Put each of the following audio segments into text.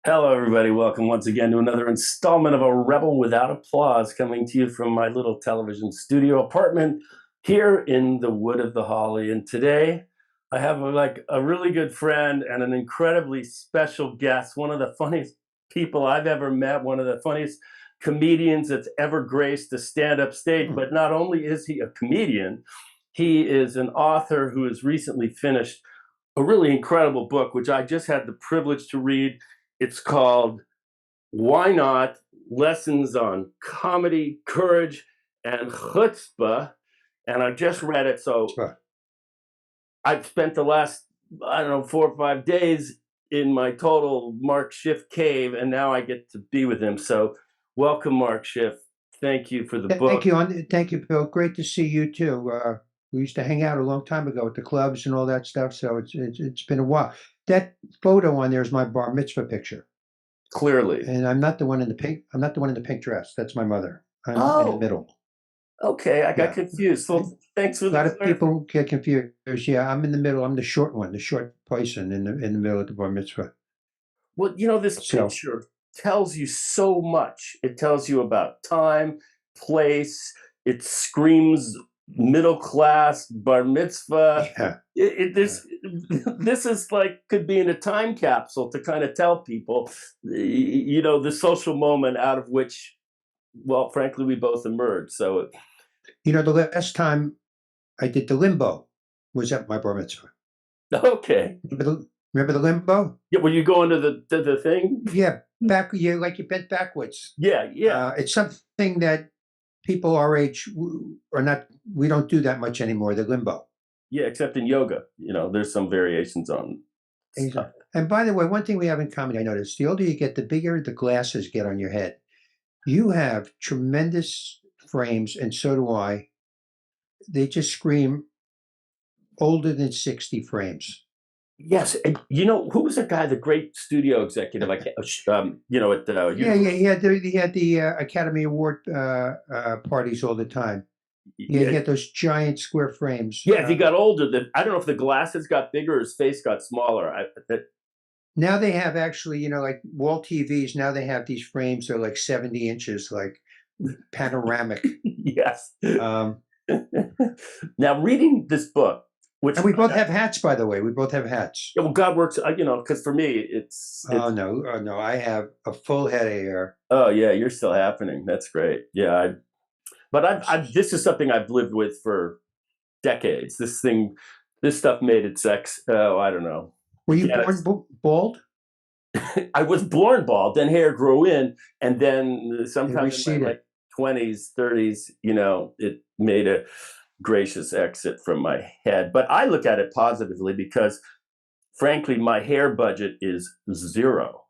Hello, everybody. Welcome once again to another installment of A Rebel Without Applause, coming to you from my little television studio apartment here in the Wood of the Holly. And today I have a really good friend and an incredibly special guest, one of the funniest people I've ever met, one of the funniest comedians that's ever graced the stand-up stage. But not only is he a comedian, he is an author who has recently finished a really incredible book, which I just had the privilege to read. It's called Why Not? Lessons on Comedy, Courage, and Chutzpah. And I just read it. So I've spent the last, I don't know, 4 or 5 days in my total Mark Schiff cave, and now I get to be with him. So welcome, Mark Schiff. Thank you for the book. Thank you, Bill. Great to see you too. We used to hang out a long time ago at the clubs and all that stuff. So it's been a while. That photo on there is my bar mitzvah picture, Clearly. and I'm not the one in the pink. I'm not the one in the pink dress. That's my mother. I'm in the middle. Okay, I got confused. So thanks for A lot of people get confused. Yeah, I'm in the middle. I'm the short one, the short person in the middle of the bar mitzvah. Well, this picture tells you so much. It tells you about time, place. It screams middle class bar mitzvah. Yeah. This is like could be in a time capsule to kind of tell people, the social moment out of which, well, frankly, we both emerged. So, the last time I did the limbo was at my bar mitzvah. Okay. Remember the limbo? Yeah, were you going to the thing? Yeah, you bent backwards. Yeah. It's something that people our age are not. We don't do that much anymore. The limbo. Yeah, except in yoga, there's some variations on stuff. And by the way, one thing we have in common, I noticed, the older you get, the bigger the glasses get on your head. You have tremendous frames, and so do I. They just scream older than 60 frames. Yes, and who was the guy, the great studio executive? At He had the Academy Award parties all the time. Yeah, he had those giant square frames. Yeah, as he got older, I don't know if the glasses got bigger or his face got smaller. Now they have actually, like wall TVs. Now they have these frames. They're like 70 inches, like panoramic. Yes. Now, reading this book. And we both have hats, by the way. We both have hats. Yeah, well, God works, because for me, it's. Oh, no. I have a full head of hair. Oh, yeah, you're still happening. That's great. Yeah. This is something I've lived with for decades. This stuff made it sex. Oh, I don't know. Were you born bald? I was born bald, then hair grew in, and then sometime in my 20s, 30s, it made a gracious exit from my head. But I look at it positively because, frankly, my hair budget is zero.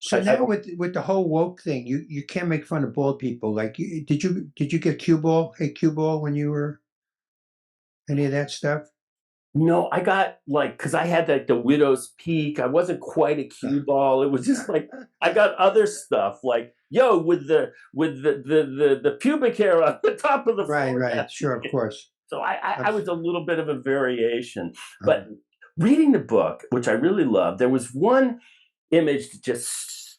So now with the whole woke thing, you can't make fun of bald people. Like, did you get cue ball? Hey, cue ball when you were any of that stuff? No, I got because I had the widow's peak. I wasn't quite a cue ball. It was just I got other stuff with the pubic hair on the top of the forehead. Right. Sure, of course. So I was a little bit of a variation. But reading the book, which I really loved, there was one image that just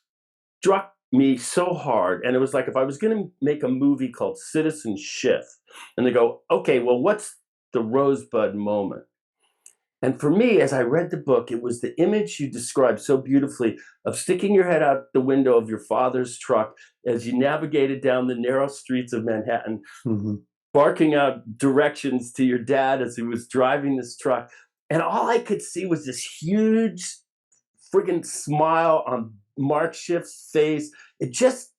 struck me so hard. And it was like if I was going to make a movie called Citizen Schiff, and they go, okay, well, what's the Rosebud moment? And for me, as I read the book, it was the image you described so beautifully of sticking your head out the window of your father's truck as you navigated down the narrow streets of Manhattan, barking out directions to your dad as he was driving this truck. And all I could see was this huge friggin' smile on Mark Schiff's face. It just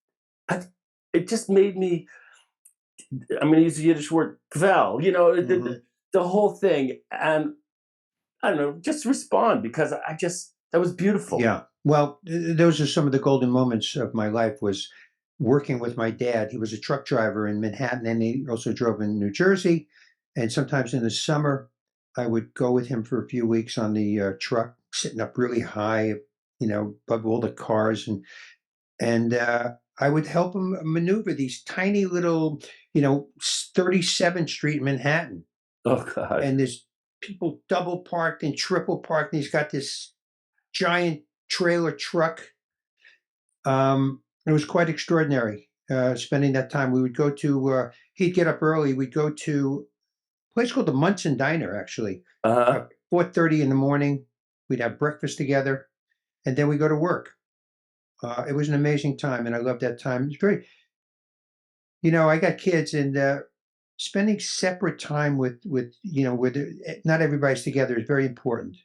made me, I'm going to use the Yiddish word, kvel, the whole thing. And I don't know, just respond because that was beautiful. Yeah. Well, those are some of the golden moments of my life was working with my dad. He was a truck driver in Manhattan and he also drove in New Jersey. And sometimes in the summer, I would go with him for a few weeks on the truck, sitting up really high, above all the cars. And I would help him maneuver these tiny little, 37th Street in Manhattan. Oh, God. And there's people double parked and triple parked, and he's got this giant trailer truck. It was quite extraordinary spending that time. We would go to, he'd get up early. We'd go to a place called the Munson Diner, actually. Uh-huh. 4:30 in the morning. We'd have breakfast together, and then we go to work. It was an amazing time, and I loved that time. It's very, I got kids, and spending separate time with with not everybody's together is very important.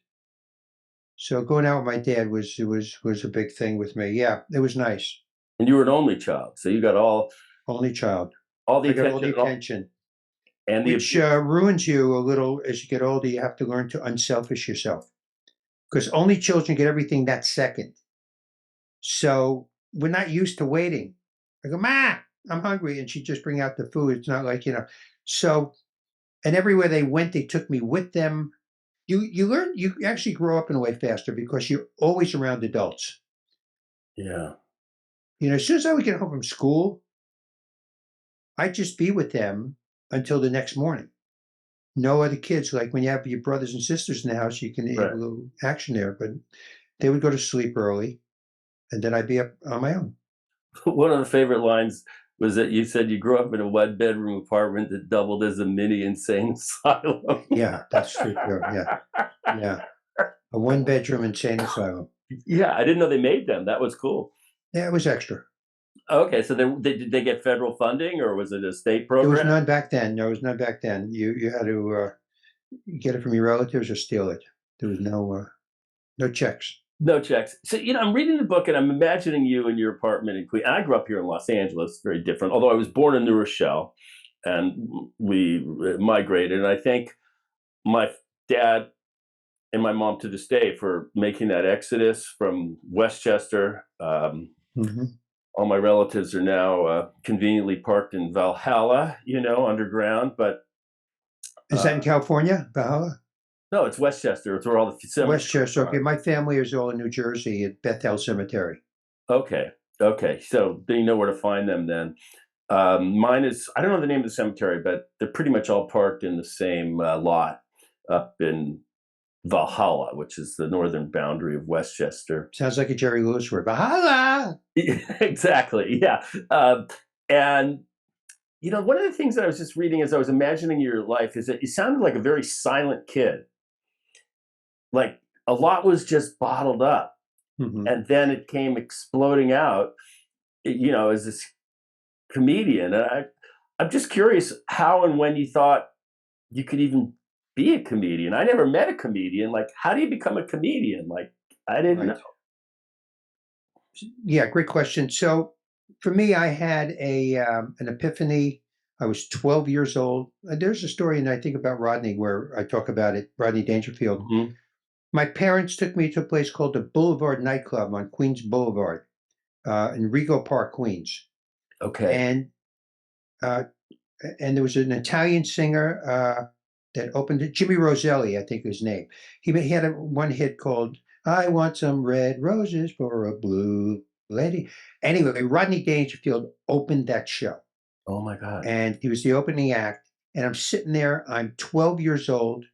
So going out with my dad was a big thing with me. Yeah, it was nice. And you were an only child, so you got Only child. all the I got all the attention attention, and the which ruins you a little as you get older. You have to learn to unselfish yourself because only children get everything that second. So we're not used to waiting. I go, Ma, I'm hungry, and she'd just bring out the food. It's not like So, and everywhere they went, they took me with them. You learn, you actually grow up in a way faster because you're always around adults. Yeah. As soon as I would get home from school, I'd just be with them until the next morning. No other kids. Like when you have your brothers and sisters in the house, you can have a little action there. But they would go to sleep early, and then I'd be up on my own. One of the favorite lines was that you said you grew up in a one-bedroom apartment that doubled as a mini insane asylum. Yeah, that's true. Yeah, yeah. A one-bedroom insane asylum. Yeah, I didn't know they made them. That was cool. Yeah, it was extra. Okay, so did they get federal funding, or was it a state There was program? none back then. No, it was none back then. You had to get it from your relatives or steal it. There was no checks. No checks. So, I'm reading the book and I'm imagining you in your apartment in Queens. I grew up here in Los Angeles, very different, although I was born in New Rochelle and we migrated. And I thank my dad and my mom to this day for making that exodus from Westchester. All my relatives are now conveniently parked in Valhalla, underground. But is that in California, Valhalla? No, it's Westchester. It's where all the cemeteries Westchester. Okay, my family is all in New Jersey at Bethel Cemetery. Okay. So you know where to find them then. Mine is, I don't know the name of the cemetery, but they're pretty much all parked in the same lot up in Valhalla, which is the northern boundary of Westchester. Sounds like a Jerry Lewis word. Valhalla! Exactly, yeah. And one of the things that I was just reading as I was imagining your life is that you sounded like a very silent kid. Like a lot was just bottled up, and then it came exploding out, as this comedian. And I'm just curious how and when you thought you could even be a comedian. I never met a comedian. Like, how do you become a comedian? Like, I didn't know. Yeah, great question. So for me, I had an epiphany. I was 12 years old. There's a story, and I think about Rodney where I talk about it, Rodney Dangerfield. My parents took me to a place called the Boulevard Nightclub on Queens Boulevard in Rego Park, Queens. Okay. And there was an Italian singer that opened it, Jimmy Roselli, I think his name. He had one hit called "I Want Some Red Roses for a Blue Lady." Anyway, Rodney Dangerfield opened that show. Oh my God. And he was the opening act. And I'm sitting there, I'm 12 years old.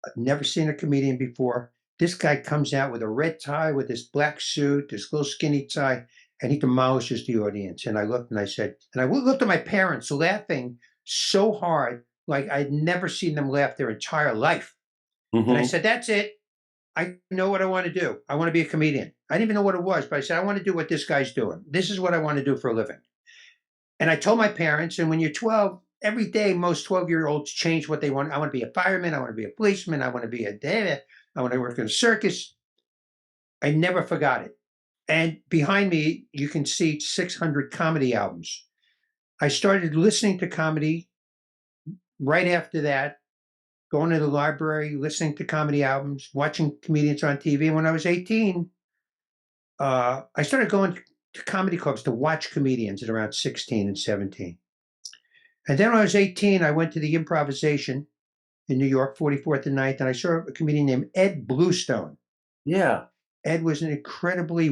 I've never seen a comedian before. This guy comes out with a red tie, with this black suit, this little skinny tie, and he demolishes the audience. And I looked and I said, and I looked at my parents laughing so hard, like I'd never seen them laugh their entire life. And I said, that's it. I know what I want to do. I want to be a comedian. I didn't even know what it was, but I said, I want to do what this guy's doing. This is what I want to do for a living. And I told my parents, and when you're 12, every day, most 12-year-olds change what they want. I want to be a fireman. I want to be a policeman. I want to be a dad. I want to work in a circus. I never forgot it. And behind me, you can see 600 comedy albums. I started listening to comedy right after that, going to the library, listening to comedy albums, watching comedians on TV. And when I was 18, I started going to comedy clubs to watch comedians at around 16 and 17. And then when I was 18, I went to the Improvisation in New York, 44th and 9th, and I saw a comedian named Ed Bluestone. Yeah. Ed was an incredibly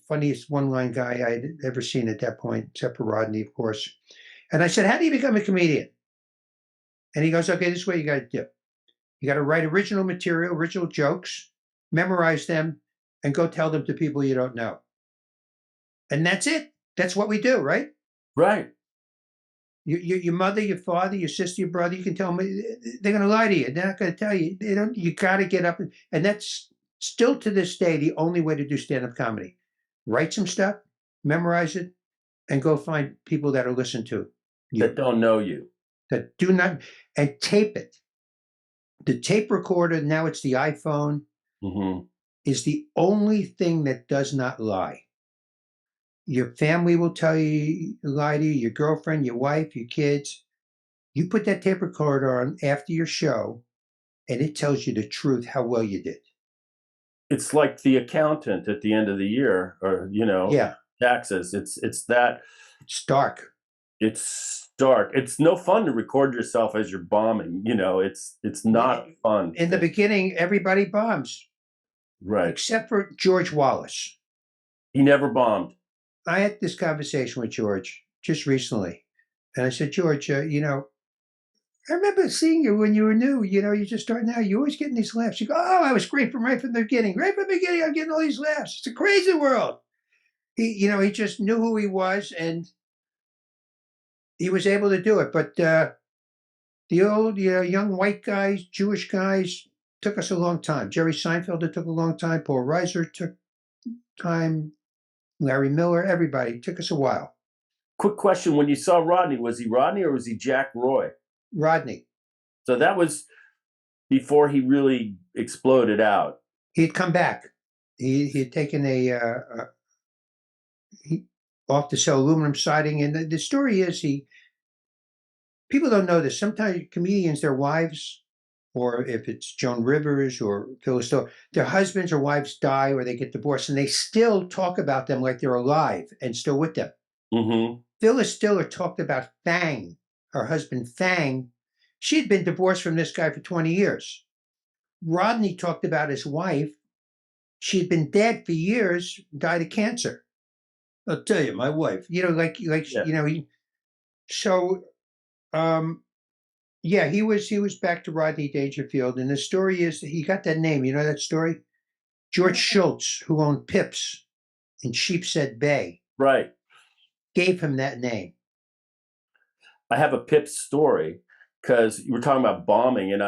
funniest one-line guy I'd ever seen at that point, except for Rodney, of course. And I said, how do you become a comedian? And he goes, okay, this is what you got to do. You got to write original material, original jokes, memorize them, and go tell them to people you don't know. And that's it. That's what we do, right? Right. Your mother, your father, your sister, your brother, you can tell them they're going to lie to you. They're not going to tell you. They don't. You got to get up, and that's still to this day the only way to do stand-up comedy. Write some stuff, memorize it, and go find people that'll listen to you That don't know you. that do not, and tape it. The tape recorder, now it's the iPhone, Mm-hmm. is the only thing that does not lie. Your family will tell you, lie to you, your girlfriend, your wife, your kids. You put that tape recorder on after your show, and it tells you the truth, how well you did. It's like the accountant at the end of the year, or Yeah, taxes. It's that. it's dark. It's dark. It's no fun to record yourself as you're bombing. It's not fun. In the beginning, everybody bombs, Right. except for George Wallace. He never bombed. I had this conversation with George just recently, and I said, George, I remember seeing you when you were new. You just starting out. You always getting these laughs. You go, oh, I was great right from the beginning. Right from the beginning, I'm getting all these laughs. It's a crazy world. He just knew who he was, and he was able to do it. But the old, young white guys, Jewish guys, took us a long time. Jerry Seinfeld, it took a long time. Paul Reiser took time. Larry Miller, everybody took us a while. Quick question: when you saw Rodney, was he Rodney or was he Jack Roy? Rodney. So that was before he really exploded out. He'd come back. He had taken off to sell aluminum siding, and the story is people don't know this. Sometimes comedians, their wives, or if it's Joan Rivers or Phyllis Diller, their husbands or wives die or they get divorced, and they still talk about them like they're alive and still with them. Mm-hmm. Phyllis Diller talked about Fang, her husband Fang. She had been divorced from this guy for 20 years. Rodney talked about his wife. She had been dead for years, died of cancer. I'll tell you, my wife. Yeah. So, yeah, he was back to Rodney Dangerfield, and the story is that he got that name. You know that story? George Schultz, who owned Pips in Sheepshead Bay, Right. gave him that name. I have a Pips story because you were talking about bombing, and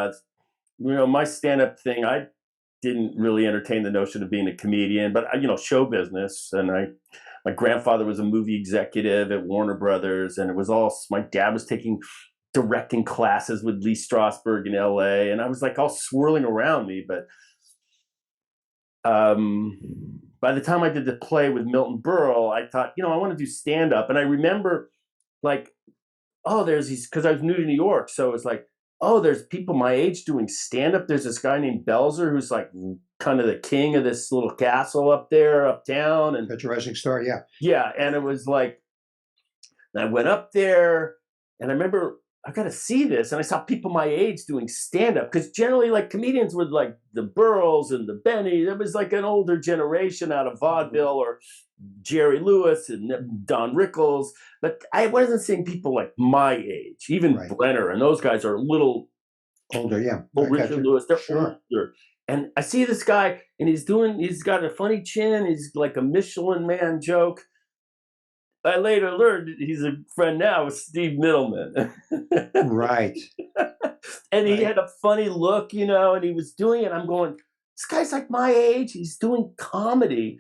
my stand-up thing. I didn't really entertain the notion of being a comedian, but show business, and my grandfather was a movie executive at Warner Brothers, and it was all. My dad was taking directing classes with Lee Strasberg in LA, and I was like all swirling around me. But by the time I did the play with Milton Berle, I thought, I want to do stand up. And I remember like, oh, there's these, because I was new to New York. So it was like, oh, there's people my age doing stand up. There's this guy named Belzer who's like kind of the king of this little castle up there, uptown. And That's a rising star, yeah. Yeah. And it was like, I went up there and I remember I got to see this. And I saw people my age doing stand up because generally, like, comedians were like the Burls and the Benny. It was like an older generation out of vaudeville, or Jerry Lewis and Don Rickles. But I wasn't seeing people like my age, even Right. Brenner. And those guys are a little older, yeah. Richard Lewis, they're Sure. older. And I see this guy and he's got a funny chin. He's like a Michelin Man joke. I later learned he's a friend now with Steve Middleman. Right. And he Right. had a funny look, and he was doing it. I'm going, this guy's like my age. He's doing comedy.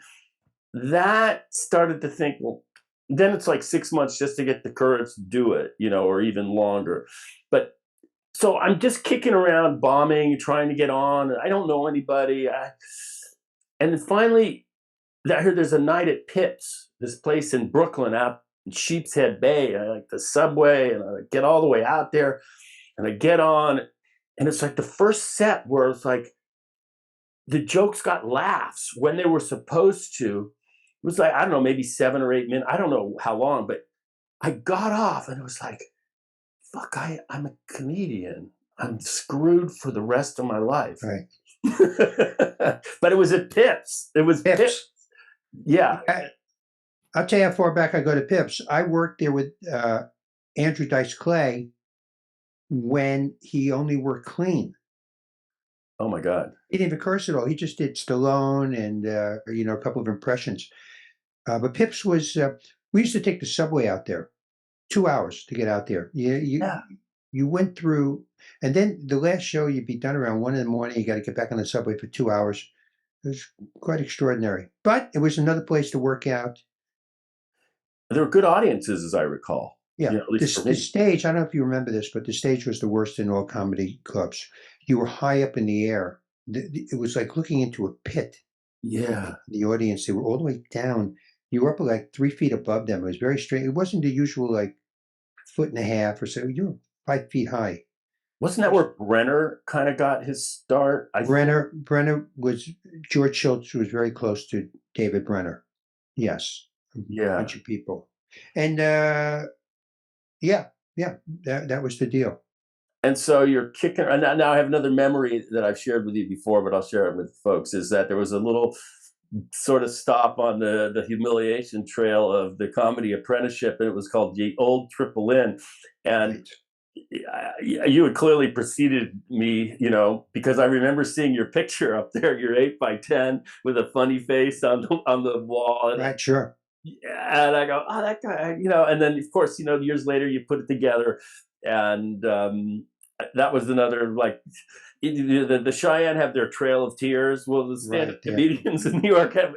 That started to think, well, then it's like 6 months just to get the courage to do it, or even longer. But so I'm just kicking around, bombing, trying to get on. I don't know anybody. And then finally, I heard there's a night at Pips, this place in Brooklyn out in Sheepshead Bay. I like the subway, and I get all the way out there, and I get on, and it's like the first set where it's like the jokes got laughs when they were supposed to. It was like, I don't know, maybe 7 or 8 minutes. I don't know how long, but I got off, and it was like, fuck, I'm a comedian. I'm screwed for the rest of my life. Right. But it was at Pips. It was Pips. Yeah. I'll tell you how far back I go to Pips. I worked there with Andrew Dice Clay when he only worked clean. Oh my God. He didn't even curse at all. He just did Stallone and a couple of impressions. But Pips was. We used to take the subway out there, 2 hours to get out there. Yeah. You went through, and then the last show you'd be done around 1 in the morning. You got to get back on the subway for 2 hours. It was quite extraordinary. But it was another place to work out. There were good audiences, as I recall. Yeah, At least for the me. stage. I don't know if you remember this, but the stage was the worst in all comedy clubs. You were high up in the air. It was like looking into a pit. Yeah. The audience, they were all the way down. You were up like 3 feet above them. It was very strange. It wasn't the usual like foot and a half or so. You were 5 feet high. Wasn't that where Brenner kind of got his start? Brenner was George Schultz was very close to David Brenner. Yes, a Yeah. bunch of people, and yeah, that was the deal. And so you're kicking. And now I have another memory that I've shared with you before, but I'll share it with folks. Is that there was a little sort of stop on the humiliation trail of the comedy apprenticeship, and it was called the Old Triple Inn, and. Right. You had clearly preceded me, because I remember seeing your picture up there, your 8x10 with a funny face on the wall. And, Right, sure. and I go, oh, that guy, and then of course, years later you put it together, and that was another like the Cheyenne have their Trail of Tears. Well, the stand-up comedians in New York had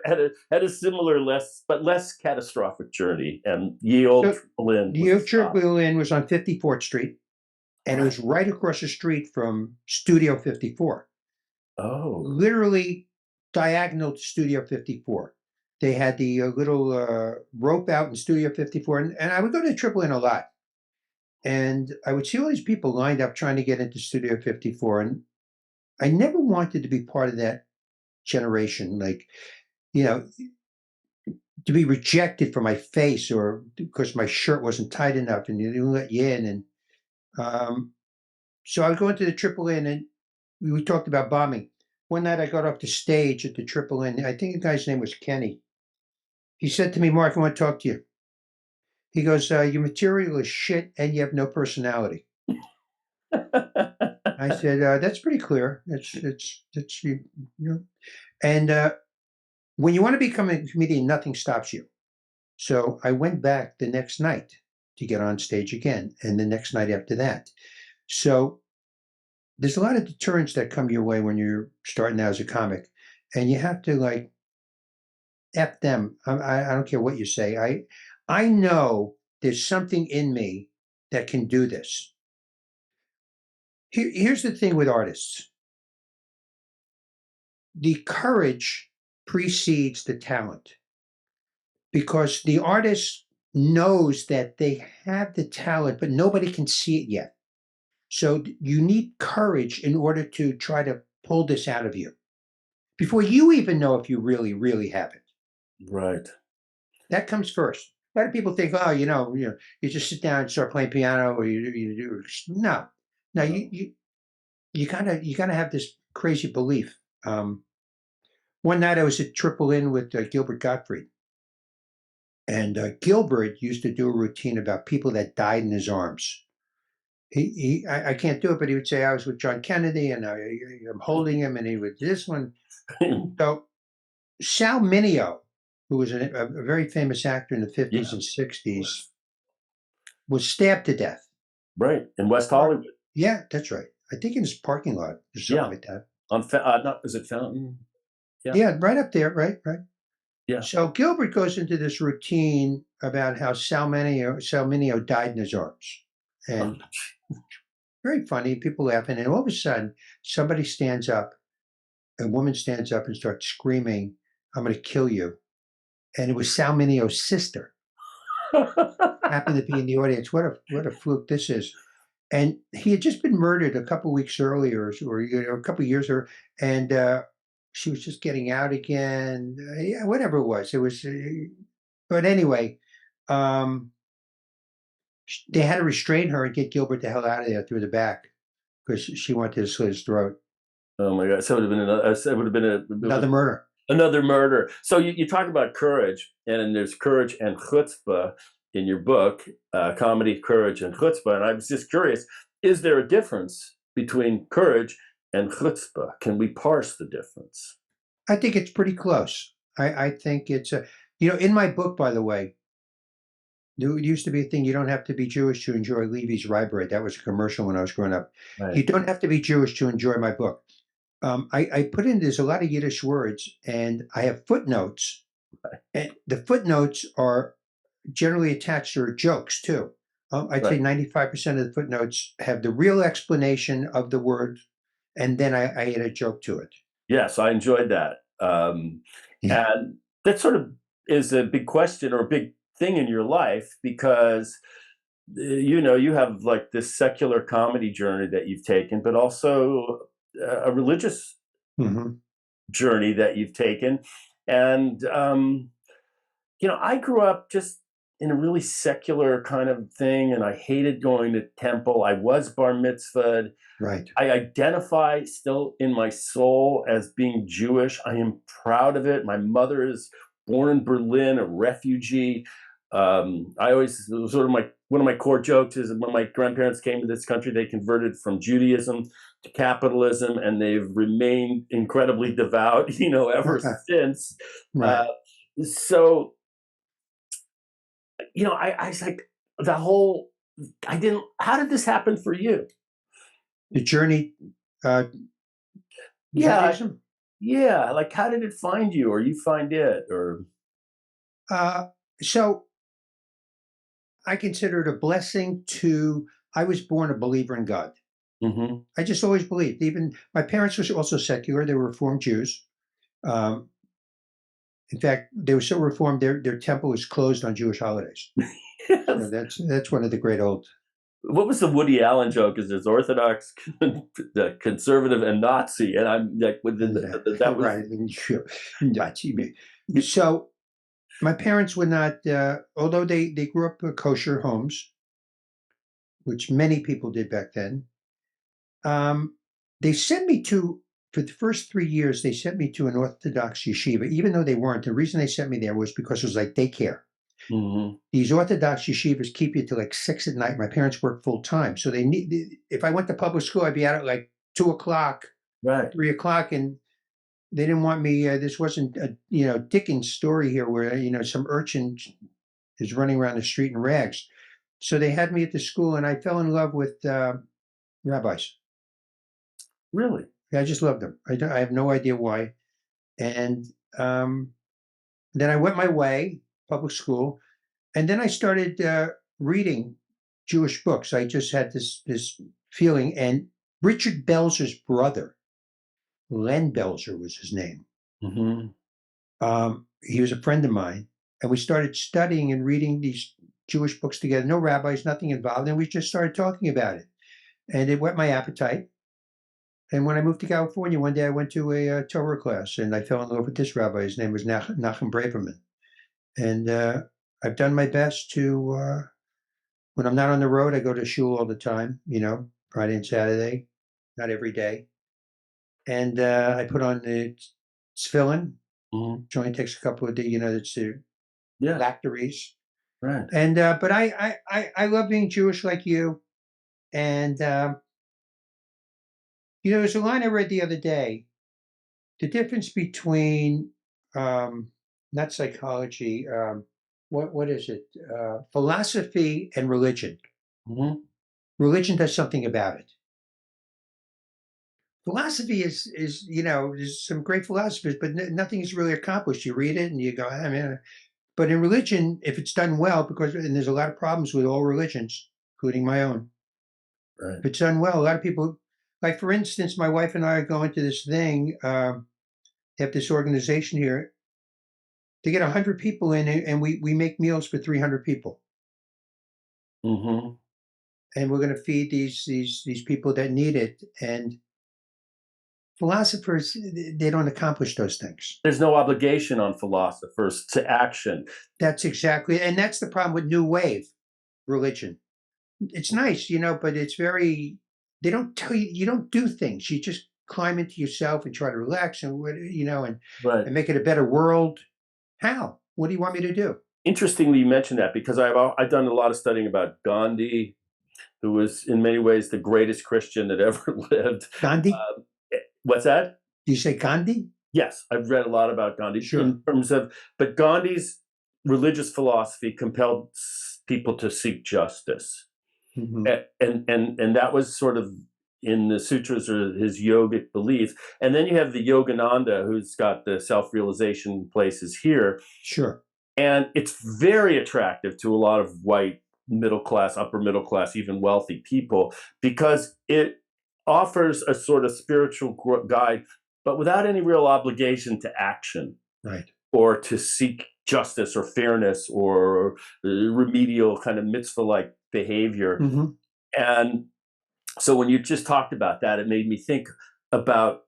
a similar, less catastrophic journey. And Ye Old Triple Inn. Ye Old Triple Inn was on 54th Street. And it was right across the street from Studio 54. Oh. Literally diagonal to Studio 54. They had the little rope out in Studio 54. And I would go to Triple Inn a lot. And I would see all these people lined up trying to get into Studio 54. And I never wanted to be part of that generation. Like, to be rejected for my face or because my shirt wasn't tight enough and they didn't let you in. And so I would go into the Triple Inn and we talked about bombing. One night I got off the stage at the Triple Inn. I think the guy's name was Kenny. He said to me, Mark, I want to talk to you. He goes, your material is shit and you have no personality. I said, that's pretty clear. That's And when you want to become a comedian, nothing stops you. So I went back the next night to get on stage again, and the next night after that. So there's a lot of deterrents that come your way when you're starting out as a comic, and you have to like F them. I don't care what you say. I know there's something in me that can do this. Here's the thing with artists. The courage precedes the talent because the artist knows that they have the talent, but nobody can see it yet. So you need courage in order to try to pull this out of you before you even know if you really, really have it. Right. That comes first. A lot of people think, oh, you just sit down and start playing piano, or you do. No. You gotta have this crazy belief. One night I was at Triple Inn with Gilbert Gottfried, and Gilbert used to do a routine about people that died in his arms. I can't do it, but he would say, I was with John Kennedy and I'm holding him, and he would this one. So Sal Mineo, who was a very famous actor in the 50s and 60s, was stabbed to death. Right, in West Hollywood. Yeah, that's right. I think in his parking lot or something like that. Is it Fountain? Yeah, right up there, right. Yeah. So Gilbert goes into this routine about how Sal Mineo died in his arms. And very funny, people laughing. And all of a sudden, somebody stands up, a woman stands up and starts screaming, I'm going to kill you. And it was Sal Mineo's sister. Happened to be in the audience. What a fluke this is. And he had just been murdered a couple weeks earlier, or a couple years earlier, and she was just getting out again. Yeah, whatever it was. It was, but anyway, they had to restrain her and get Gilbert the hell out of there through the back because she wanted to slit his throat. Oh my God! So it would have been another murder. Another murder. So you talk about courage, and there's courage and chutzpah in your book, comedy, courage, and chutzpah. And I was just curious: is there a difference between courage and chutzpah? Can we parse the difference? I think it's pretty close. I think it's a, in my book, by the way, there used to be a thing, you don't have to be Jewish to enjoy Levy's rye bread. That was a commercial when I was growing up. You Right. don't have to be Jewish to enjoy my book. I put in, there's a lot of Yiddish words, and I have footnotes. Right. And the footnotes are generally attached to jokes too. I'd say Right. 95% of the footnotes have the real explanation of the word, and then I add a joke to it. Yes, I enjoyed that. Yeah. And that sort of is a big question or a big thing in your life because you have like this secular comedy journey that you've taken, but also a religious Hmm. journey that you've taken. And I grew up just in a really secular kind of thing, and I hated going to temple. I was bar mitzvahed. Right. I identify still in my soul as being Jewish. I am proud of it. My mother is born in Berlin, a refugee. I always, it was sort of one of my core jokes is that when my grandparents came to this country, they converted from Judaism to capitalism, and they've remained incredibly devout, ever since. Uh, Right. so, I was like, the whole, I didn't, how did this happen for you? The journey, uh, Yeah, Judaism. yeah. Like, how did it find you, or you find it, or Uh, so I consider it a blessing to. I was born a believer in God. mm-hmm. I just always believed. Even my parents were also secular; they were Reformed Jews. Um, in fact, they were so Reformed their temple was closed on Jewish holidays. So that's one of the great old. What was the Woody Allen joke? Is there's Orthodox, the conservative, and Nazi, and I'm like within that was Right. Nazi me. So my parents were not, although they grew up kosher homes, which many people did back then. Um, they sent me to, for the first 3 years, they sent me to an Orthodox yeshiva, even though they weren't. The reason they sent me there was because it was like daycare. mm-hmm. These Orthodox yeshivas keep you till like 6 at night. My parents work full time. So they need, if I went to public school, I'd be out at like 2 o'clock, Right. 3 o'clock. And they didn't want me, this wasn't a, Dickens story here where, some urchin is running around the street in rags. So they had me at the school and I fell in love with rabbis. Really? I just loved them. I have no idea why. And then I went my way, public school, and then I started reading Jewish books. I just had this feeling. And Richard Belzer's brother, Len Belzer was his name. Mm-hmm. He was a friend of mine, and we started studying and reading these Jewish books together. No rabbis, nothing involved, and we just started talking about it, and it whet my appetite. And when I moved to California, one day I went to a Torah class, and I fell in love with this rabbi. His name was Nachum Braverman, and I've done my best to. When I'm not on the road, I go to shul all the time. Friday and Saturday, not every day, and I put on the tefillin. Mm-hmm. Which only takes a couple of days. It's the Yeah. phylacteries. Right. And but I love being Jewish like you. And there's a line I read the other day. The difference between not psychology, what is it? Philosophy and religion. Mm-hmm. Religion does something about it. Philosophy is there's some great philosophers, but nothing is really accomplished. You read it and you go, I mean. But in religion, if it's done well, and there's a lot of problems with all religions, including my own. Right. If it's done well, a lot of people, like for instance, my wife and I are going to this thing, have this organization here to get 100 people in, and we make meals for 300 people, Mm-hmm. and we're going to feed these people that need it. And philosophers, they don't accomplish those things. There's no obligation on philosophers to action. That's exactly, and that's the problem with New Wave religion. It's nice, but it's very. They don't tell you. You don't do things. You just climb into yourself and try to relax and Right. and make it a better world. How? What do you want me to do? Interestingly, you mentioned that because I've done a lot of studying about Gandhi, who was in many ways the greatest Christian that ever lived. Gandhi. What's that? Do you say Gandhi? Yes, I've read a lot about Gandhi Sure. in terms of, but Gandhi's religious philosophy compelled people to seek justice. Hmm. And that was sort of in the sutras or his yogic belief. And then you have the Yogananda, who's got the self-realization places here. Sure. And it's very attractive to a lot of white middle class, upper middle class, even wealthy people, because it offers a sort of spiritual guide, but without any real obligation to action. Right. Or to seek justice or fairness or remedial kind of mitzvah-like behavior. Hmm. And so when you just talked about that, it made me think about,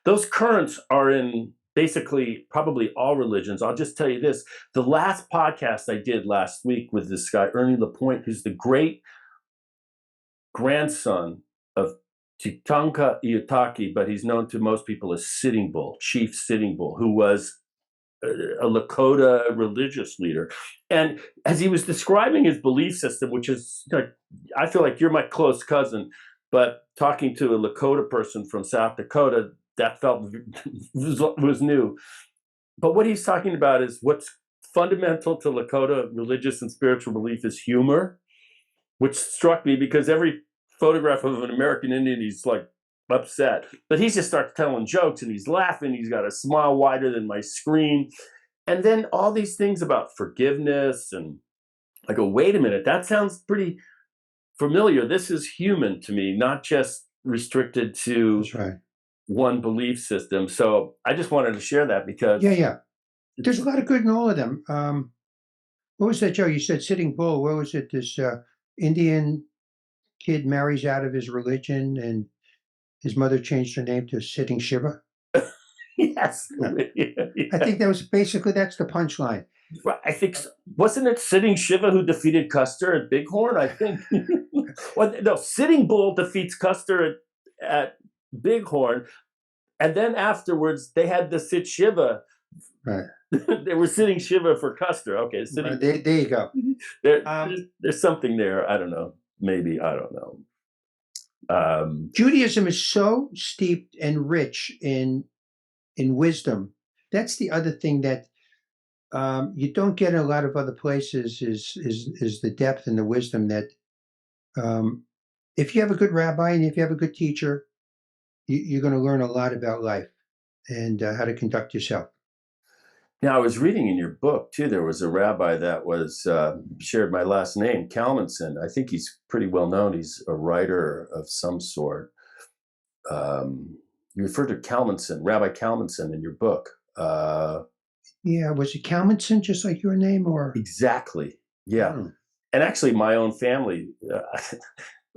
those currents are in basically probably all religions. I'll just tell you this. The last podcast I did last week with this guy, Ernie Lapointe, who's the great grandson of Tatanka Iyotaki, but he's known to most people as Sitting Bull, Chief Sitting Bull, who was a Lakota religious leader. And as he was describing his belief system, which is, I feel like you're my close cousin, but talking to a Lakota person from South Dakota, that felt was new. But what he's talking about is what's fundamental to Lakota religious and spiritual belief is humor, which struck me because every photograph of an American Indian, he's like upset. But he just starts telling jokes and he's laughing. He's got a smile wider than my screen. And then all these things about forgiveness. And I go, wait a minute, that sounds pretty familiar. This is human to me, not just restricted to That's right. one belief system. So I just wanted to share that because. Yeah. There's a lot of good in all of them. What was that, Joe? You said Sitting Bull. What was it? This Indian kid marries out of his religion and his mother changed her name to Sitting Shiva. Yes. I think that was basically, that's the punchline. I think, wasn't it Sitting Shiva who defeated Custer at Bighorn? I think. Well, no, Sitting Bull defeats Custer at Bighorn. And then afterwards, they had the Sit Shiva. Right. They were Sitting Shiva for Custer. Okay. Sitting, There you go. There's something there. I don't know. Maybe. I don't know. Judaism is so steeped and rich in wisdom. That's the other thing that you don't get in a lot of other places is the depth and the wisdom that if you have a good rabbi and if you have a good teacher, you're going to learn a lot about life and how to conduct yourself. Now, I was reading in your book, too, there was a rabbi that was shared my last name, Kalmanson. I think he's pretty well known. He's a writer of some sort. You refer to Kalmanson, Rabbi Kalmanson in your book. Yeah, was it Kalmanson, just like your name? Or exactly, yeah. And actually, my own family,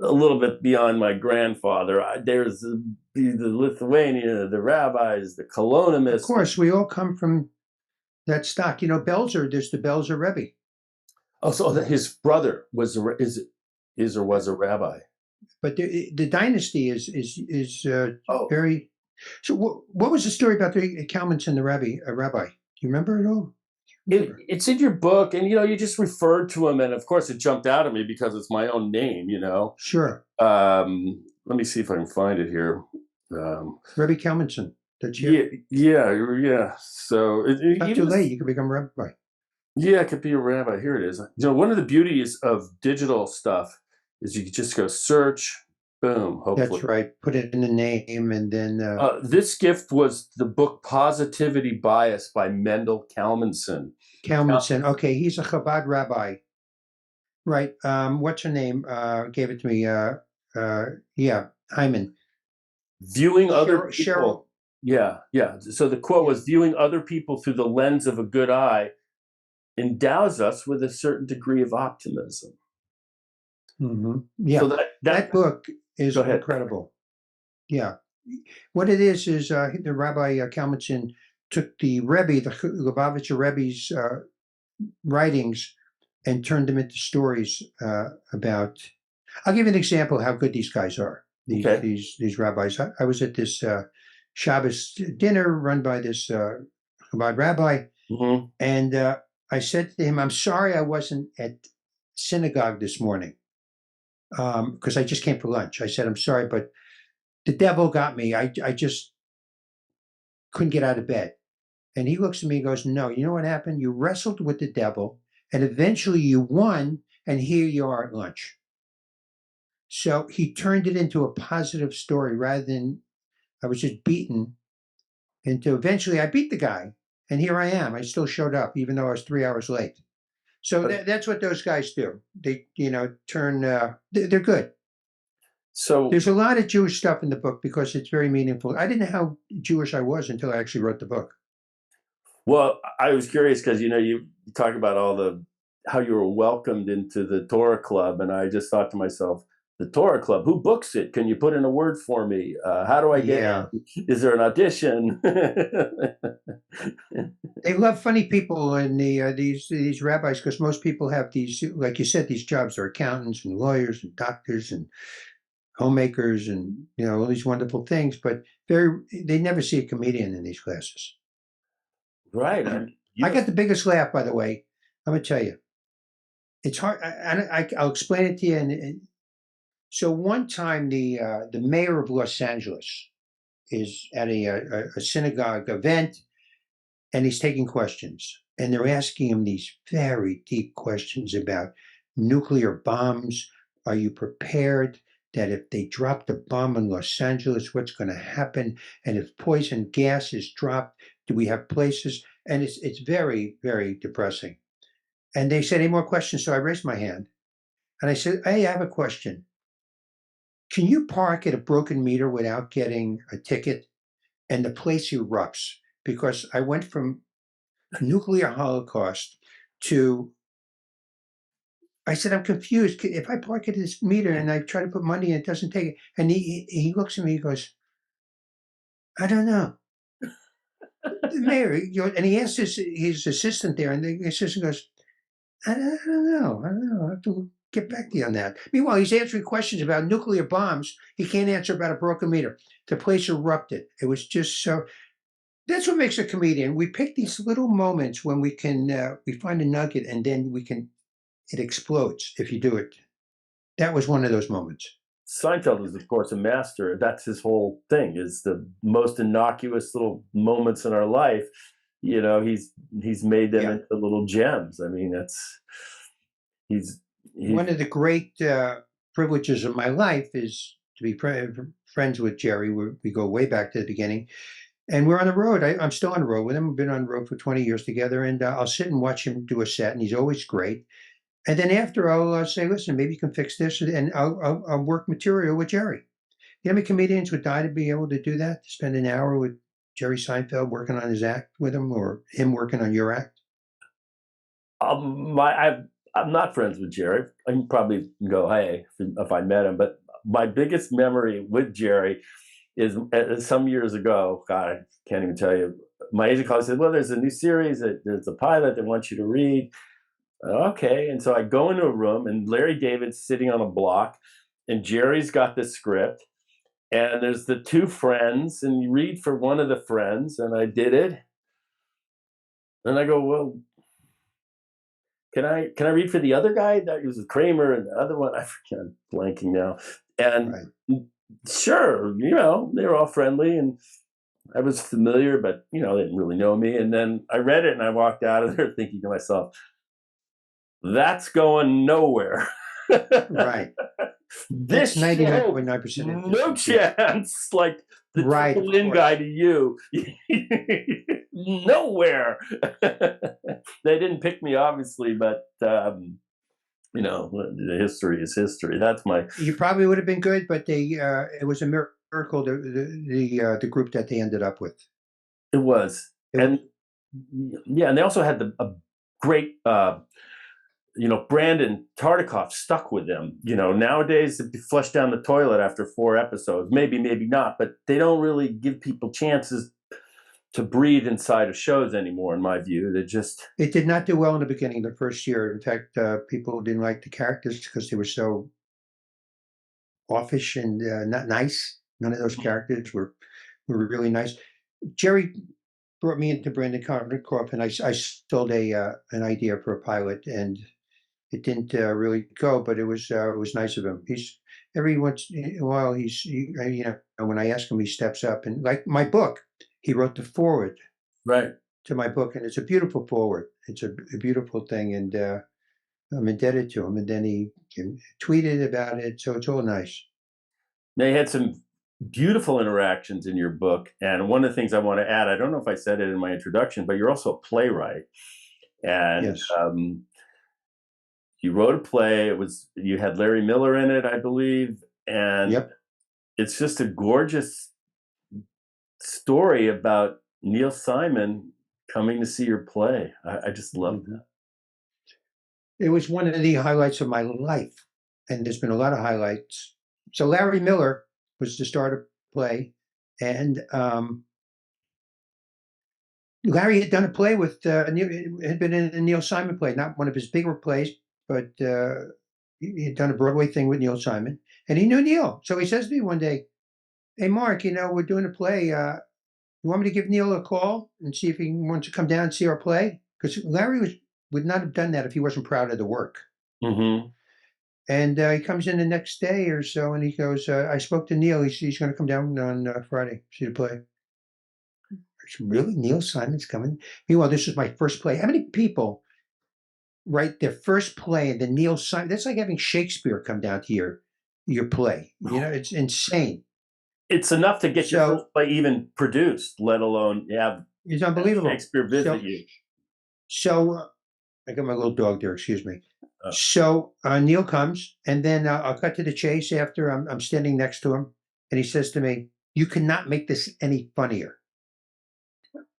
a little bit beyond my grandfather, there's the Lithuania, the rabbis, the colonists. Of course, we all come from that stock. You know, Belzer, there's the Belzer Rebbe. Oh, so his brother was a rabbi. But the dynasty is very. So what was the story about the Kalmanson, the rabbi? Do you remember it all? It's in your book, and you just referred to him, and of course it jumped out at me because it's my own name. Sure. Let me see if I can find it here. Rabbi Kalmanson. That's you. Yeah. So not too late. You can become a rabbi. Yeah, it could be a rabbi. Here it is. One of the beauties of digital stuff is you can just go search, boom. Hopefully, that's right. Put it in the name, and then this gift was the book "Positivity Bias" by Mendel Kalmanson. Kalmanson. Okay, he's a Chabad rabbi. Right. What's her name? Gave it to me. Hyman. Viewing other people. Cheryl. Yeah. So the quote was, "Viewing other people through the lens of a good eye endows us with a certain degree of optimism." Mm-hmm. Yeah. So that book is incredible. Yeah. What it is the Rabbi Kalmanson took the Rebbe, the Lubavitcher Rebbe's writings, and turned them into stories about. I'll give you an example of how good these guys are. These rabbis. I was at this Shabbos dinner run by this Chabad rabbi, and I said to him, "I'm sorry I wasn't at synagogue this morning because I just came for lunch." I said, "I'm sorry, but the devil got me. I just couldn't get out of bed. And he looks at me and goes, no, you know what happened? You wrestled with the devil and eventually you won, and here you are at lunch. So he turned it into a positive story rather than I was just beaten into eventually I beat the guy. And here I am. I still showed up, even though I was 3 hours late. So that's what those guys do. They, turn, they're good. So There's a lot of Jewish stuff in the book because it's very meaningful. I didn't know how Jewish I was until I actually wrote the book. well, I was curious because you talk about how you were welcomed into the Torah Club, and I just thought to myself, the Torah Club, who books it? Can you put in a word for me? How do I get in? Is there an audition? They love funny people and these rabbis because most people have these, like you said, these jobs. They're accountants and lawyers and doctors and homemakers and all these wonderful things, but they never see a comedian in these classes. Right. I got the biggest laugh, by the way. I'm gonna tell you, it's hard. I'll explain it to you. And so one time, the mayor of Los Angeles is at a synagogue event, and he's taking questions, and they're asking him these very deep questions about nuclear bombs. Are you prepared that if they drop the bomb in Los Angeles, what's going to happen? And if poison gas is dropped, do we have places? And it's very, very depressing. And they said, any more questions? So I raised my hand and I said, hey, I have a question. Can you park at a broken meter without getting a ticket? And the place erupts because I went from nuclear holocaust to, I said, I'm confused. If I park at this meter and I try to put money in, it doesn't take it. And he looks at me, he goes, I don't know. The mayor, and he asked his assistant there, and the assistant goes, I don't know. I have to get back to you on that. Meanwhile, he's answering questions about nuclear bombs. He can't answer about a broken meter. The place erupted. It was just so. That's what makes a comedian. We pick these little moments when we find a nugget, and then it explodes if you do it. That was one of those moments. Seinfeld is, of course, a master. That's his whole thing, is the most innocuous little moments in our life. He's made them into little gems. I mean, he's one of the great privileges of my life is to be friends with Jerry. We go way back to the beginning. And we're on the road. I'm still on the road with him. We've been on the road for 20 years together. And I'll sit and watch him do a set, and he's always great. And then after, I'll say, listen, maybe you can fix this. And I'll work material with Jerry. You know how many comedians would die to be able to do that? To spend an hour with Jerry Seinfeld working on his act with him, or him working on your act? I'm not friends with Jerry. I can probably go, hey, if I met him. But my biggest memory with Jerry is some years ago. God, I can't even tell you. My agent called and said, well, there's a new series. There's a pilot they want you to read. Okay. And so I go into a room, and Larry David's sitting on a block, and Jerry's got the script, and there's the two friends, and you read for one of the friends, and I did it. And I go, well, can I read for the other guy? That was Kramer, and the other one, I'm blanking now. And sure, they were all friendly, and I was familiar, but they didn't really know me. And then I read it, and I walked out of there thinking to myself, that's going nowhere. Right. This 99.9%. No chance. Like the triple in guy to you. Nowhere. They didn't pick me, obviously, but the history is history. That's my. You probably would have been good, but it was a miracle the group that they ended up with. It was, and they also had a great. Brandon Tartikoff stuck with them. Nowadays it'd be flushed down the toilet after 4 episodes. Maybe not, but they don't really give people chances to breathe inside of shows anymore, in my view. It did not do well in the beginning, the first year. In fact, people didn't like the characters because they were so offish and not nice. None of those characters were really nice. Jerry brought me into Brandon Tartikoff, and I stole an idea for a pilot, and it didn't really go, but it was nice of him. every once in a while, when I ask him, he steps up. And like my book, he wrote the foreword Right. to my book, and it's a beautiful foreword. It's a beautiful thing, and I'm indebted to him. And then he tweeted about it, so it's all nice. They had some beautiful interactions in your book. And one of the things I want to add, I don't know if I said it in my introduction, but you're also a playwright. And Yes. you wrote a play. You had Larry Miller in it, I believe. And Yep. it's just a gorgeous story about Neil Simon coming to see your play. I just love that. It was one of the highlights of my life, and there's been a lot of highlights. So Larry Miller was the star of the play, and Larry had done a play with had been in a Neil Simon play, not one of his bigger plays, but he had done a Broadway thing with Neil Simon, and he knew Neil. So he says to me one day, "Hey, Mark, we're doing a play. You want me to give Neil a call and see if he wants to come down and see our play?" Because Larry would not have done that if he wasn't proud of the work. Mm-hmm. And he comes in the next day or so, and he goes, "I spoke to Neil. He's going to come down on Friday, see the play." I said, "Really? Neil Simon's coming?" Meanwhile, this was my first play. How many people write their first play and then Neil Simon? That's like having Shakespeare come down to your play. It's insane. It's enough to get your So first play even produced, let alone have it's unbelievable. Shakespeare visit you. So I got my little dog there. Excuse me. So Neil comes, and then I'll cut to the chase after I'm standing next to him, and he says to me, "You cannot make this any funnier."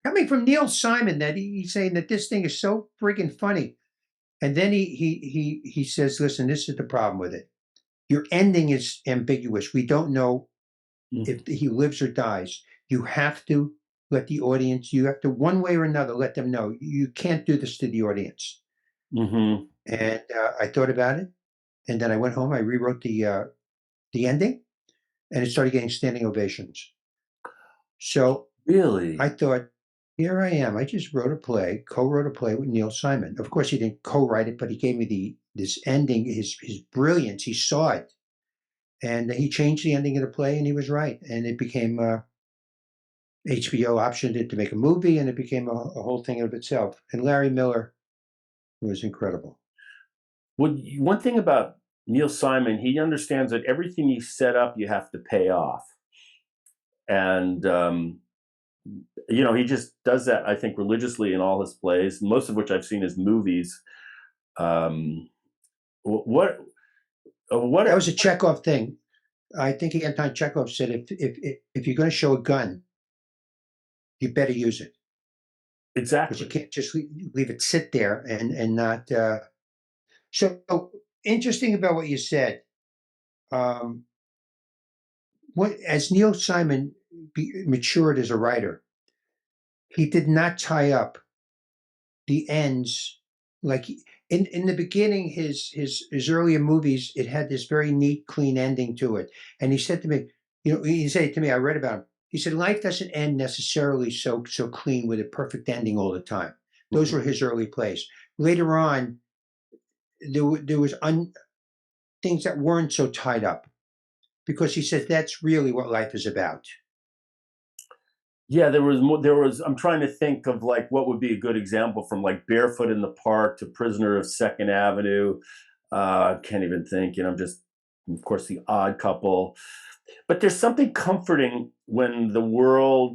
Coming from Neil Simon, that he's saying that this thing is so friggin' funny. And then he says, "Listen, this is the problem with it. Your ending is ambiguous. We don't know if he lives or dies. You have to let the audience, you have to, one way or another, let them know. You can't do this to the audience." Mm-hmm. And I thought about it, and then I went home. I rewrote the ending, and it started getting standing ovations. So Really? I thought, here I am. I just wrote a play, co-wrote a play with Neil Simon. Of course, he didn't co-write it, but he gave me this ending, his brilliance. He saw it, and he changed the ending of the play, and he was right. And it became HBO optioned it to make a movie, and it became a whole thing of itself. And Larry Miller was incredible. One thing about Neil Simon, he understands that everything you set up, you have to pay off. And, he just does that, I think, religiously in all his plays, most of which I've seen as movies. What That was a Chekhov thing. I think Anton Chekhov said, if you're going to show a gun, you better use it. Exactly. Because you can't just leave it sit there and not. So interesting about what you said. As Neil Simon matured as a writer, he did not tie up the ends like in the beginning. His earlier movies, it had this very neat, clean ending to it. And he said to me, he said to me, I read about him. He said, life doesn't end necessarily so clean with a perfect ending all the time. Those were his early plays. Later on, there was things that weren't so tied up, because he said that's really what life is about. Yeah, there was. I'm trying to think of like what would be a good example, from like Barefoot in the Park to Prisoner of Second Avenue. Can't even think. I'm just, of course, The Odd Couple. But there's something comforting when the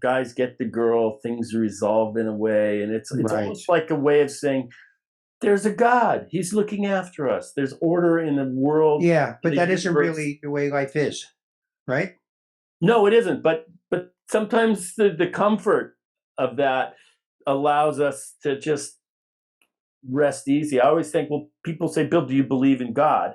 guys get the girl, things are resolved in a way, and it's Right. almost like a way of saying, there's a God. He's looking after us. There's order in the world. Yeah, but that isn't really the way life is, right? No, it isn't. But sometimes the comfort of that allows us to just rest easy. I always think, well, people say, Bill, do you believe in God?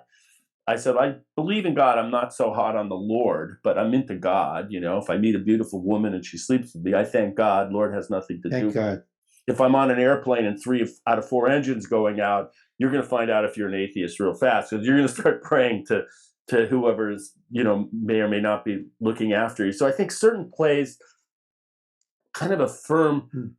I said, I believe in God. I'm not so hot on the Lord, but I'm into God. If I meet a beautiful woman and she sleeps with me, I thank God. Lord has nothing to do Thank with God. it. If I'm on an airplane and 3 out of 4 engines going out, you're going to find out if you're an atheist real fast, because you're going to start praying to whoever's, may or may not be looking after you. So I think certain plays kind of affirm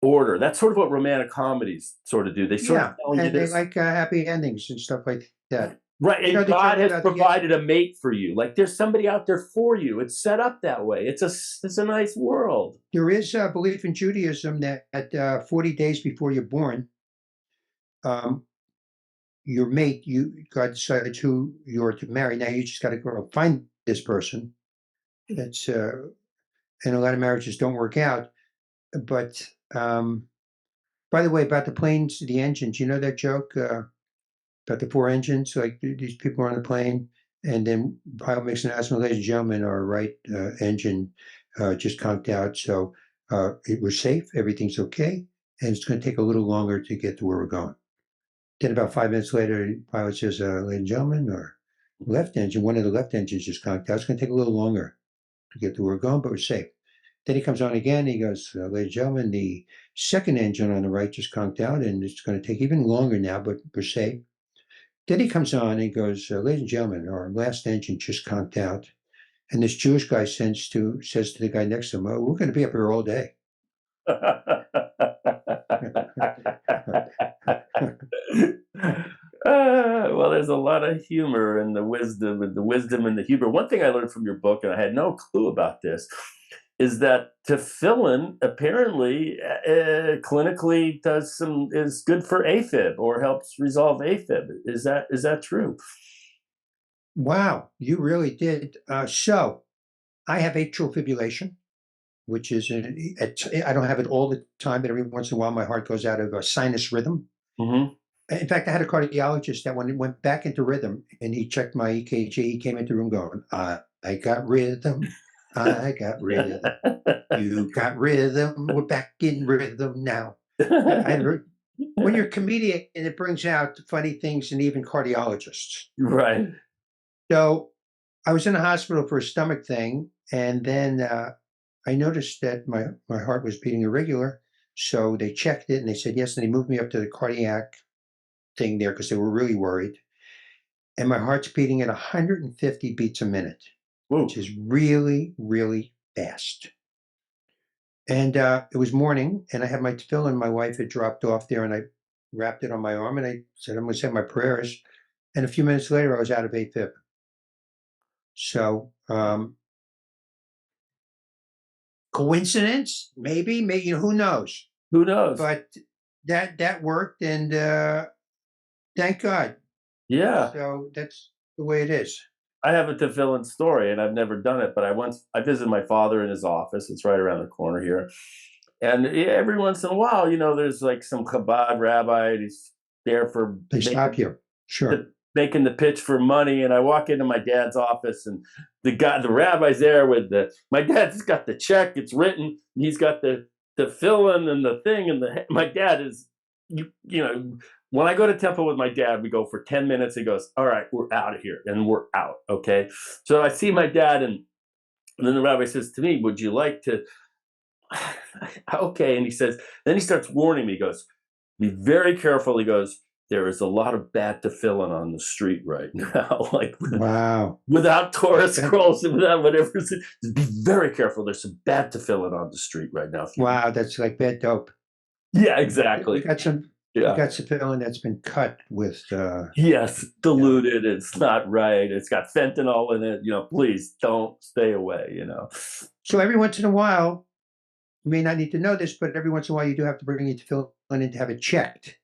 order. That's sort of what romantic comedies sort of do. They sort of tell you and this. they like happy endings and stuff like that. Right. You know And the God joke has about the provided a mate for you. Like there's somebody out there for you. It's set up that way. It's a nice world. there is a belief in Judaism that 40 days before you're born, um, your mate, God decides who you're to marry. Now you just got to go find this person. It's and a lot of marriages don't work out. But by the way, about the planes, the engines, you know that joke about the four engines? Like these people are on the plane, and then pilot makes an announcement, ladies and gentlemen, our right engine just conked out, so we're safe, everything's okay, and it's going to take a little longer to get to where we're going. Then about 5 minutes later, the pilot says, ladies and gentlemen, our left engine, one of the left engines just conked out. It's going to take a little longer to get to where we're going, but we're safe. Then he comes on again. He goes, ladies and gentlemen, the second engine on the right just conked out, and it's going to take even longer now, but we're safe. Then he comes on and he goes, ladies and gentlemen, our last engine just conked out. And this Jewish guy says to the guy next to him, oh, we're going to be up here all day. Well, there's a lot of humor in the wisdom and the humor. One thing I learned from your book, and I had no clue about this, is that tefillin apparently clinically is good for AFib or helps resolve AFib. Is that true? Wow, you really did. So I have atrial fibrillation, which is I don't have it all the time, but every once in a while my heart goes out of a sinus rhythm. Mm-hmm. In fact, I had a cardiologist that when it went back into rhythm and he checked my EKG, he came into the room going, I got rhythm. I got rhythm. You got rhythm. We're back in rhythm now. When you're a comedian, and it brings out funny things and even cardiologists. Right. So I was in the hospital for a stomach thing, and then I noticed that my heart was beating irregular. So they checked it and they said yes, and they moved me up to the cardiac thing there because they were really worried. And my heart's beating at 150 beats a minute, which is really, really fast. And it was morning, and I had my tefillin. My wife had dropped off there, and I wrapped it on my arm, and I said, I'm going to say my prayers. And a few minutes later, I was out of AFib. So coincidence? Maybe, who knows? Who knows? But that worked, and thank God. Yeah. So that's the way it is. I have a tefillin story, and I've never done it, but I visited my father in his office. It's right around the corner here. And every once in a while, there's like some Chabad rabbi, and he's there for They stop you. Sure. Making the pitch for money. And I walk into my dad's office, and the rabbi's there with my dad's got the check, it's written, he's got the tefillin and the thing, and my dad is, when I go to temple with my dad, we go for 10 minutes. He goes, all right, we're out of here. And we're out. Okay. So I see my dad, and then the rabbi says to me, would you like to, okay. And then he starts warning me. He goes, be very careful. He goes, there is a lot of bad tefillin on the street right now. Like, wow. Without Torah scrolls and without whatever. Be very careful. There's some bad tefillin on the street right now. Wow. That's like bad dope. Yeah, exactly. We got some tefillin that's been cut with yes, diluted. It's not right. It's got fentanyl in it. Please don't stay away. So every once in a while, you may not need to know this, but every once in a while you do have to bring your tefillin in to have it checked.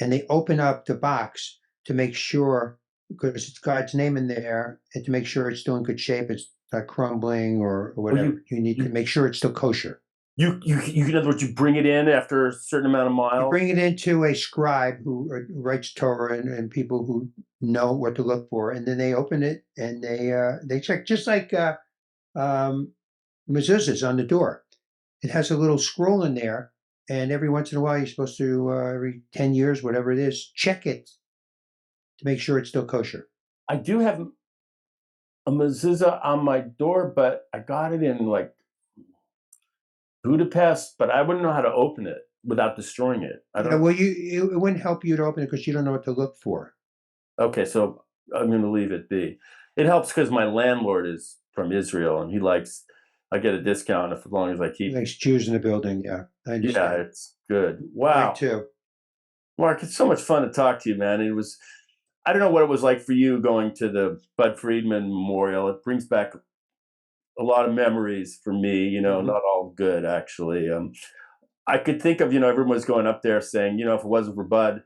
And they open up the box to make sure, because it's God's name in there, and to make sure it's still in good shape, it's not crumbling or whatever. You need to make sure it's still kosher. You in other words, you bring it in after a certain amount of miles? You bring it into a scribe who writes Torah and people who know what to look for, and then they open it and they check, just like mezuzahs on the door. It has a little scroll in there, and every once in a while you're supposed to, every 10 years, whatever it is, check it to make sure it's still kosher. I do have a mezuzah on my door, but I got it in like Budapest, but I wouldn't know how to open it without destroying it. Well, it wouldn't help you to open it because you don't know what to look for. Okay, so I'm going to leave it be. It helps because my landlord is from Israel, and I get a discount as long as I keep. He likes Jews in the building, yeah. I understand. Yeah, it's good. Wow. Me too. Mark, it's so much fun to talk to you, man. I don't know what it was like for you going to the Bud Friedman Memorial. It brings back a lot of memories for me, Mhm. not all good actually. I could think of, everyone was going up there saying, if it wasn't for Bud,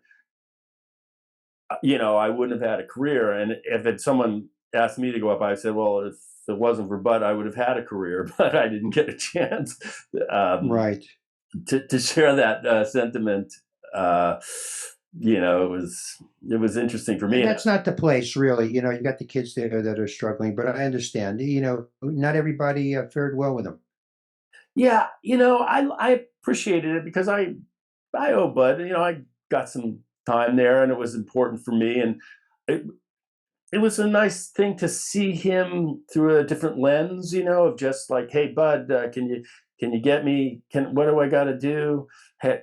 I wouldn't have had a career. And someone asked me to go up, I said, well, if it wasn't for Bud, I would have had a career, but I didn't get a chance Right. to share that sentiment. Uh, it was interesting for me. And And that's not the place, really. You got the kids there that are struggling, but I understand. Not everybody fared well with them. yeah, I appreciated it because I owe Bud. I got some time there, and it was important for me, and it it was a nice thing to see him through a different lens. Of just like, hey, Bud, can you get me? What do I got to do? Hey,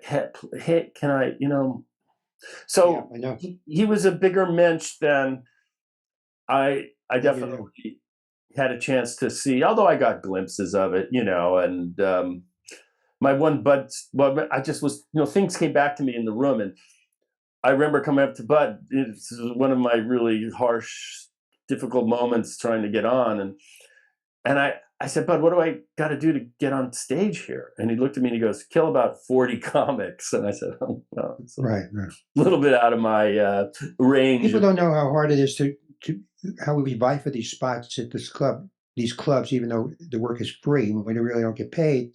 can I? Yeah, So I know. he was a bigger mensch than I Thank you. definitely had a chance to see. Although I got glimpses of it, and my one Bud, well, I just was, things came back to me in the room, and I remember coming up to Bud. This was one of my really harsh, difficult moments trying to get on, and I said, Bud, what do I got to do to get on stage here? And he looked at me and he goes, kill about 40 comics. And I said, oh, no, it's a Right, right. little bit out of my range. People don't know how hard it is to how we vie for these spots at these clubs, even though the work is free, we really don't get paid.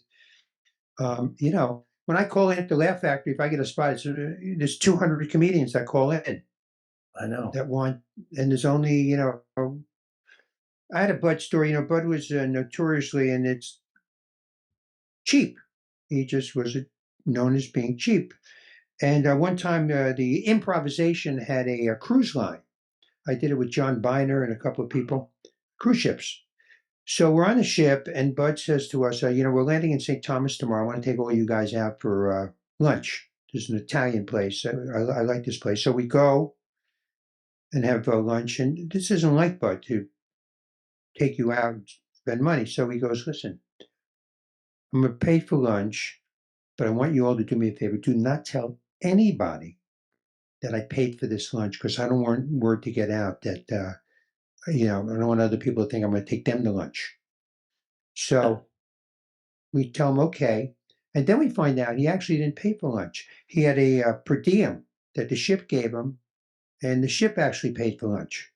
When I call in at the Laugh Factory, if I get a spot, there's 200 comedians that call in I know. that want, and there's only, I had a Bud story. Bud was notoriously, and it's cheap. He just was known as being cheap. And one time, the improvisation had a cruise line. I did it with John Biner and a couple of people, cruise ships. So we're on the ship, and Bud says to us, we're landing in St. Thomas tomorrow. I want to take all you guys out for lunch. There's an Italian place. I like this place. So we go and have lunch. And this isn't like Bud to take you out and spend money. So he goes, listen, I'm going to pay for lunch, but I want you all to do me a favor. Do not tell anybody that I paid for this lunch because I don't want word to get out that, I don't want other people to think I'm going to take them to lunch. So we tell him, okay. And then we find out he actually didn't pay for lunch. He had a per diem that the ship gave him, and the ship actually paid for lunch.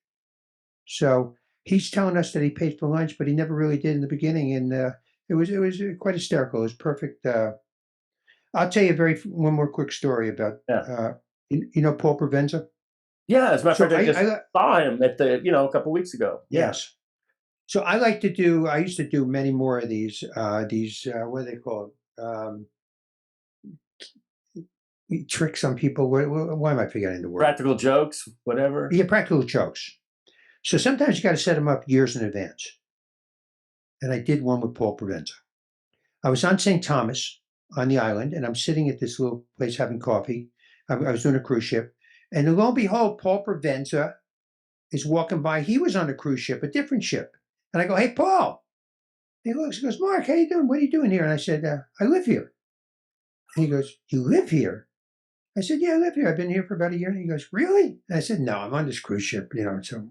So he's telling us that he paid for lunch, but he never really did in the beginning. And it was quite hysterical. It was perfect. I'll tell you one more quick story about Yeah. Paul Provenza. Yeah, as a matter of So fact, I just saw him at a couple weeks ago. Yeah. yes. So I used to do many more of these, what are they called? Tricks on people. Why am I forgetting the word? Practical jokes, whatever. Yeah, practical jokes. So sometimes you got to set them up years in advance. And I did one with Paul Provenza. I was on St. Thomas on the island, and I'm sitting at this little place having coffee. I was doing a cruise ship. And lo and behold, Paul Provenza is walking by. He was on a cruise ship, a different ship. And I go, hey, Paul. He looks, he goes, Mark, how you doing? What are you doing here? And I said, I live here. And he goes, you live here? I said, yeah, I live here. I've been here for about a year. And he goes, really? And I said, no, I'm on this cruise ship, So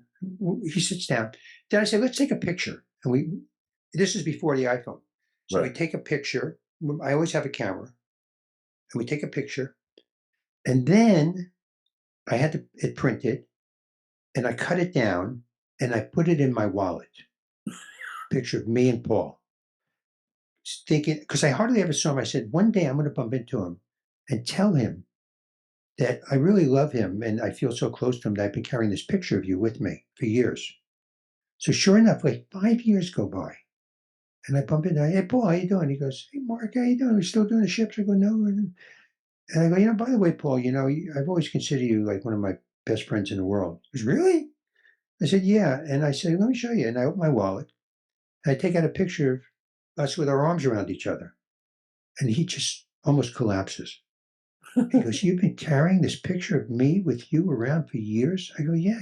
he sits down. Then I said, let's take a picture. And this is before the iPhone. So Right. we take a picture. I always have a camera. And we take a picture. And then I had it printed. And I cut it down. And I put it in my wallet. Picture of me and Paul. Thinking, because I hardly ever saw him. I said, one day I'm going to bump into him and tell him that I really love him and I feel so close to him that I've been carrying this picture of you with me for years. So sure enough, like 5 years go by and I bump into him. Hey, Paul, how you doing? He goes, hey, Mark, how you doing? We still doing the ships? I go, no. And I go, by the way, Paul, I've always considered you like one of my best friends in the world. He goes, really? I said, yeah. And I said, let me show you. And I open my wallet and I take out a picture of us with our arms around each other. And he just almost collapses. He goes, you've been carrying this picture of me with you around for years? I go, yeah.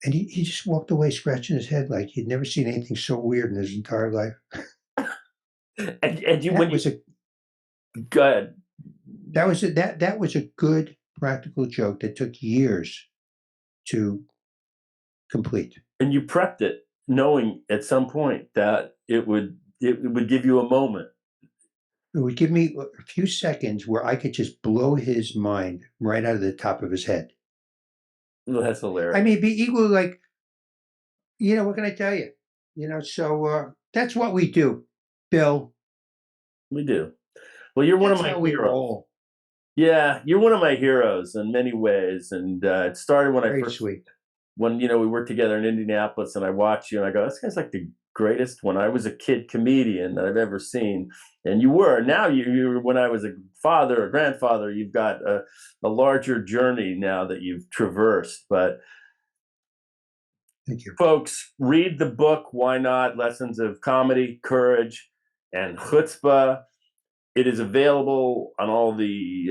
And he just walked away scratching his head like he'd never seen anything so weird in his entire life. And you That when you was a good. that was a good practical joke that took years to complete. And you prepped it knowing at some point that it would give you a moment. It would give me a few seconds where I could just blow his mind right out of the top of his head. Well, that's hilarious. I mean, be equal, like, what can I tell you? So that's what we do, Bill. We do. Well, you're one of That's my how we heroes. roll. Yeah, you're one of my heroes in many ways. And it started when Very sweet. when we worked together in Indianapolis, and I watched you, and I go, this guy's like the greatest when I was a kid comedian that I've ever seen. And you were. Now you when I was a father, a grandfather, you've got a larger journey now that you've traversed. But Thank you. folks, read the book. Why not? Lessons of Comedy, Courage, and Chutzpah. It is available on all the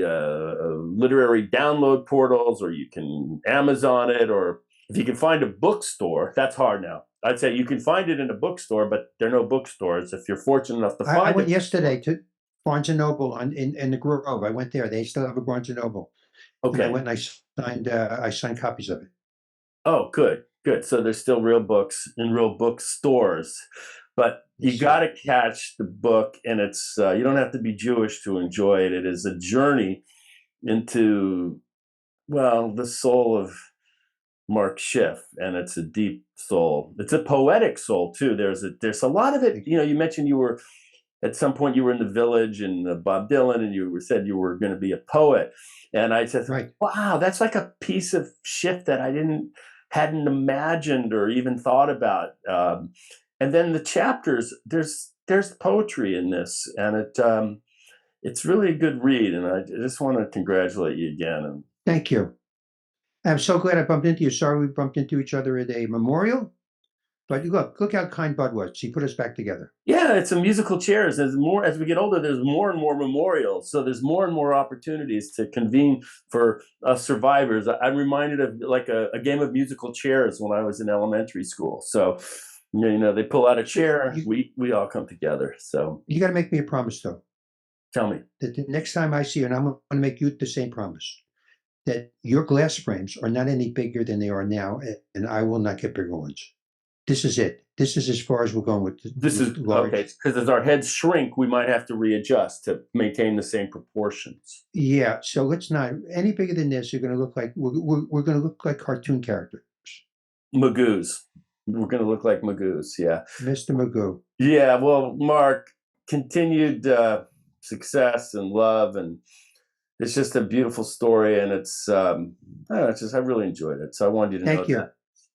literary download portals, or you can Amazon it, or if you can find a bookstore, that's hard now. I'd say you can find it in a bookstore, but there are no bookstores. If you're fortunate enough to find I went it. yesterday to Barnes & Noble in the Grove. I went there. They still have a Barnes & Noble. Okay. And I went and I signed copies of it. Oh, good. So there's still real books in real bookstores. But you got to catch the book, and it's you don't have to be Jewish to enjoy it. It is a journey into, well, the soul of Mark Schiff, and it's a deep soul. It's a poetic soul too. There's a lot of it. You mentioned you were at some point you were in the Village and Bob Dylan, and you said you were going to be a poet, and I said, right. Wow, that's like a piece of Schiff that I hadn't imagined or even thought about. And then the chapters, there's poetry in this, and it's really a good read. And I just want to congratulate you again. Thank you. I'm so glad I bumped into you. Sorry we bumped into each other at a memorial, but look how kind Bud was. He put us back together. Yeah, it's a musical chairs. There's more as we get older. There's more and more memorials, so there's more and more opportunities to convene for us survivors. I'm reminded of like a game of musical chairs when I was in elementary school. So. They pull out a chair, we all come together. So you got to make me a promise, though. Tell me. That the next time I see you, and I'm going to make you the same promise, that your glass frames are not any bigger than they are now, and I will not get bigger ones. This is it. This is as far as we're going with this. Is large. Okay, because as our heads shrink, we might have to readjust to maintain the same proportions. Yeah, so let's not any bigger than this. You're going to look like we're going to look like cartoon characters. Magoos. We're going to look like Magoos, yeah. Mr. Magoo. Yeah, well, Mark, continued success and love, and it's just a beautiful story, and it's I really enjoyed it. So I wanted you to know that.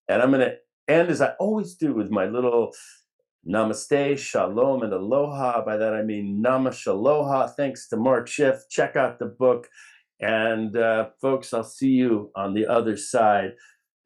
And I'm going to end as I always do with my little namaste, shalom, and aloha. By that I mean namashaloha. Thanks to Mark Schiff. Check out the book. And folks, I'll see you on the other side.